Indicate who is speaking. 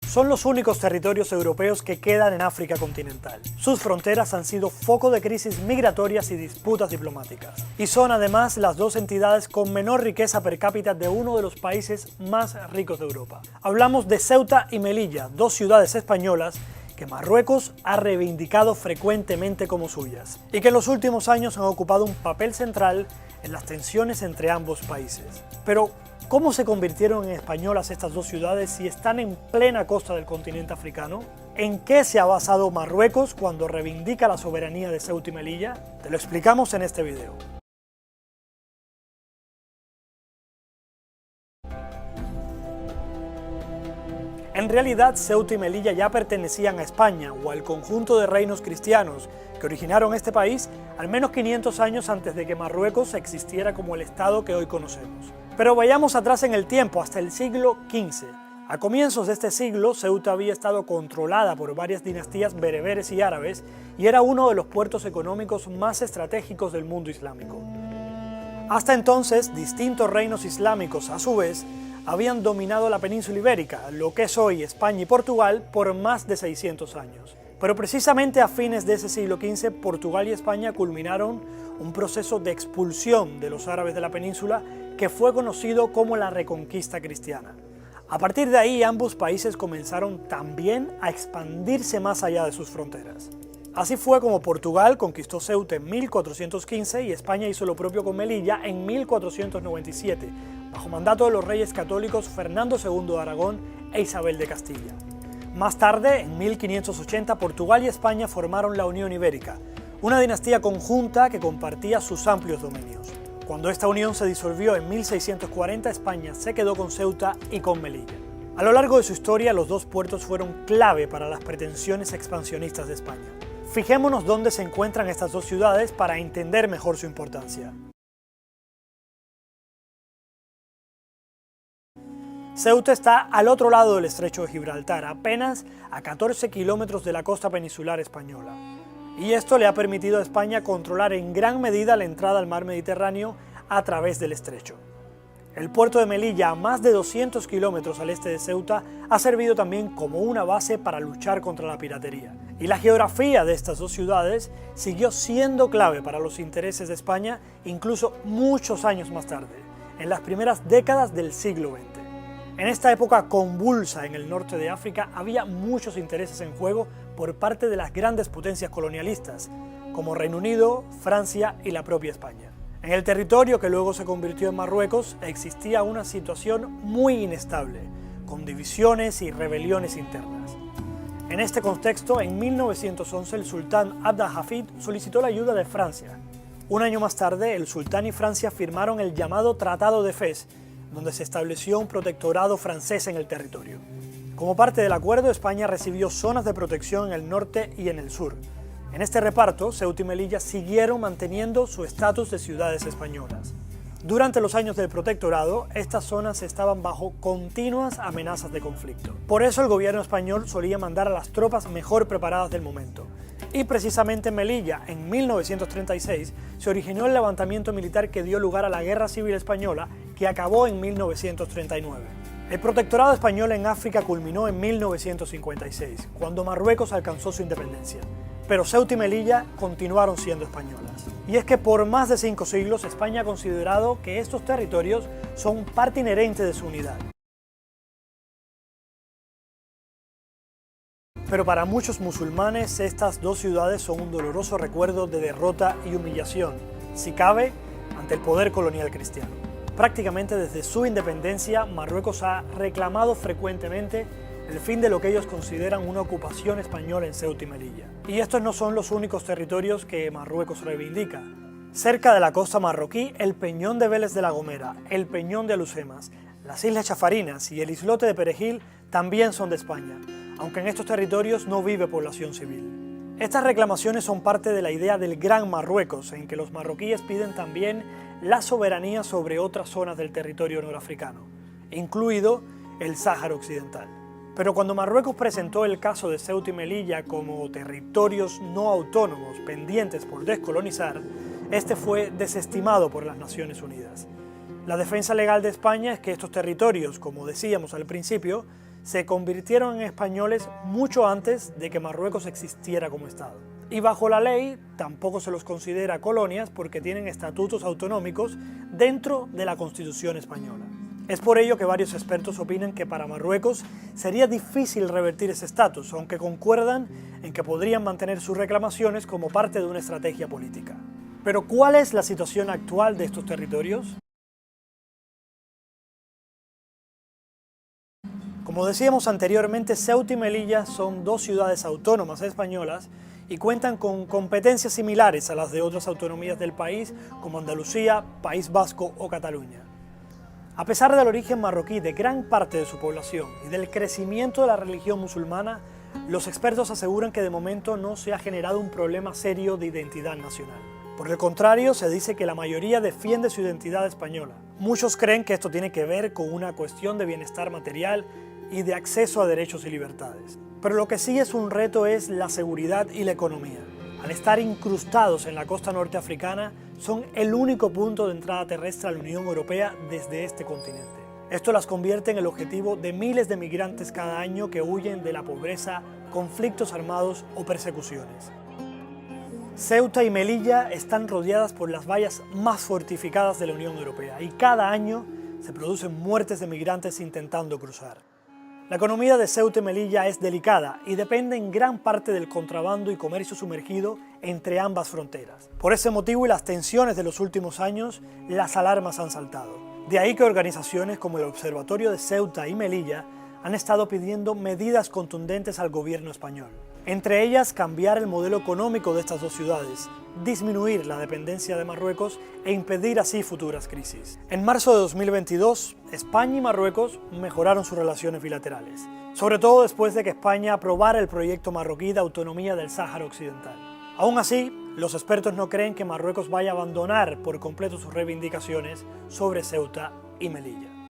Speaker 1: son los únicos territorios europeos que quedan en África continental. Sus fronteras han sido foco de crisis migratorias y disputas diplomáticas. Y son además las dos entidades con menor riqueza per cápita de uno de los países más ricos de Europa. Hablamos de Ceuta y Melilla, dos ciudades españolas que Marruecos ha reivindicado frecuentemente como suyas, y que en los últimos años han ocupado un papel central en las tensiones entre ambos países. Pero, ¿cómo se convirtieron en españolas estas dos ciudades si están en plena costa del continente africano? ¿En qué se ha basado Marruecos cuando reivindica la soberanía de Ceuta y Melilla? Te lo explicamos en este video. En realidad, Ceuta y Melilla ya pertenecían a España o al conjunto de reinos cristianos que originaron este país al menos 500 años antes de que Marruecos existiera como el Estado que hoy conocemos. Pero vayamos atrás en el tiempo, hasta el siglo XV. A comienzos de este siglo, Ceuta había estado controlada por varias dinastías bereberes y árabes y era uno de los puertos económicos más estratégicos del mundo islámico. Hasta entonces, distintos reinos islámicos, a su vez, habían dominado la península ibérica, lo que es hoy España y Portugal, por más de 600 años. Pero precisamente a fines de ese siglo XV, Portugal y España culminaron un proceso de expulsión de los árabes de la península que fue conocido como la Reconquista cristiana. A partir de ahí, ambos países comenzaron también a expandirse más allá de sus fronteras. Así fue como Portugal conquistó Ceuta en 1415 y España hizo lo propio con Melilla en 1497, bajo mandato de los reyes católicos Fernando II de Aragón e Isabel de Castilla. Más tarde, en 1580, Portugal y España formaron la Unión Ibérica, una dinastía conjunta que compartía sus amplios dominios. Cuando esta unión se disolvió en 1640, España se quedó con Ceuta y con Melilla. A lo largo de su historia, los dos puertos fueron clave para las pretensiones expansionistas de España. Fijémonos dónde se encuentran estas dos ciudades para entender mejor su importancia. Ceuta está al otro lado del estrecho de Gibraltar, apenas a 14 kilómetros de la costa peninsular española. Y esto le ha permitido a España controlar en gran medida la entrada al mar Mediterráneo a través del estrecho. El puerto de Melilla, a más de 200 kilómetros al este de Ceuta, ha servido también como una base para luchar contra la piratería. Y la geografía de estas dos ciudades siguió siendo clave para los intereses de España incluso muchos años más tarde, en las primeras décadas del siglo XX. En esta época convulsa en el norte de África había muchos intereses en juego por parte de las grandes potencias colonialistas, como Reino Unido, Francia y la propia España. En el territorio que luego se convirtió en Marruecos existía una situación muy inestable, con divisiones y rebeliones internas. En este contexto, en 1911 el sultán Abd al-Hafid solicitó la ayuda de Francia. Un año más tarde, el sultán y Francia firmaron el llamado Tratado de Fez, donde se estableció un protectorado francés en el territorio. Como parte del acuerdo, España recibió zonas de protección en el norte y en el sur. En este reparto, Ceuta y Melilla siguieron manteniendo su estatus de ciudades españolas. Durante los años del protectorado, estas zonas estaban bajo continuas amenazas de conflicto. Por eso el gobierno español solía mandar a las tropas mejor preparadas del momento. Y precisamente en Melilla, en 1936, se originó el levantamiento militar que dio lugar a la Guerra Civil Española, que acabó en 1939. El protectorado español en África culminó en 1956, cuando Marruecos alcanzó su independencia. Pero Ceuta y Melilla continuaron siendo españolas. Y es que por más de 5 siglos España ha considerado que estos territorios son parte inherente de su unidad. Pero para muchos musulmanes estas dos ciudades son un doloroso recuerdo de derrota y humillación, si cabe, ante el poder colonial cristiano. Prácticamente desde su independencia, Marruecos ha reclamado frecuentemente el fin de lo que ellos consideran una ocupación española en Ceuta y Melilla. Y estos no son los únicos territorios que Marruecos reivindica. Cerca de la costa marroquí, el Peñón de Vélez de la Gomera, el Peñón de Alucemas, las Islas Chafarinas y el islote de Perejil también son de España, aunque en estos territorios no vive población civil. Estas reclamaciones son parte de la idea del Gran Marruecos, en que los marroquíes piden también la soberanía sobre otras zonas del territorio norafricano, incluido el Sáhara Occidental. Pero cuando Marruecos presentó el caso de Ceuta y Melilla como territorios no autónomos pendientes por descolonizar, este fue desestimado por las Naciones Unidas. La defensa legal de España es que estos territorios, como decíamos al principio, se convirtieron en españoles mucho antes de que Marruecos existiera como Estado. Y bajo la ley tampoco se los considera colonias porque tienen estatutos autonómicos dentro de la Constitución española. Es por ello que varios expertos opinan que para Marruecos sería difícil revertir ese estatus, aunque concuerdan en que podrían mantener sus reclamaciones como parte de una estrategia política. Pero ¿cuál es la situación actual de estos territorios? Como decíamos anteriormente, Ceuta y Melilla son dos ciudades autónomas españolas y cuentan con competencias similares a las de otras autonomías del país como Andalucía, País Vasco o Cataluña. A pesar del origen marroquí de gran parte de su población y del crecimiento de la religión musulmana, los expertos aseguran que de momento no se ha generado un problema serio de identidad nacional. Por el contrario, se dice que la mayoría defiende su identidad española. Muchos creen que esto tiene que ver con una cuestión de bienestar material y de acceso a derechos y libertades. Pero lo que sí es un reto es la seguridad y la economía. Al estar incrustados en la costa norteafricana, son el único punto de entrada terrestre a la Unión Europea desde este continente. Esto las convierte en el objetivo de miles de migrantes cada año que huyen de la pobreza, conflictos armados o persecuciones. Ceuta y Melilla están rodeadas por las vallas más fortificadas de la Unión Europea y cada año se producen muertes de migrantes intentando cruzar. La economía de Ceuta y Melilla es delicada y depende en gran parte del contrabando y comercio sumergido entre ambas fronteras. Por ese motivo y las tensiones de los últimos años, las alarmas han saltado. De ahí que organizaciones como el Observatorio de Ceuta y Melilla han estado pidiendo medidas contundentes al gobierno español. Entre ellas, cambiar el modelo económico de estas dos ciudades, disminuir la dependencia de Marruecos e impedir así futuras crisis. En marzo de 2022, España y Marruecos mejoraron sus relaciones bilaterales, sobre todo después de que España aprobara el proyecto marroquí de autonomía del Sáhara Occidental. Aún así, los expertos no creen que Marruecos vaya a abandonar por completo sus reivindicaciones sobre Ceuta y Melilla.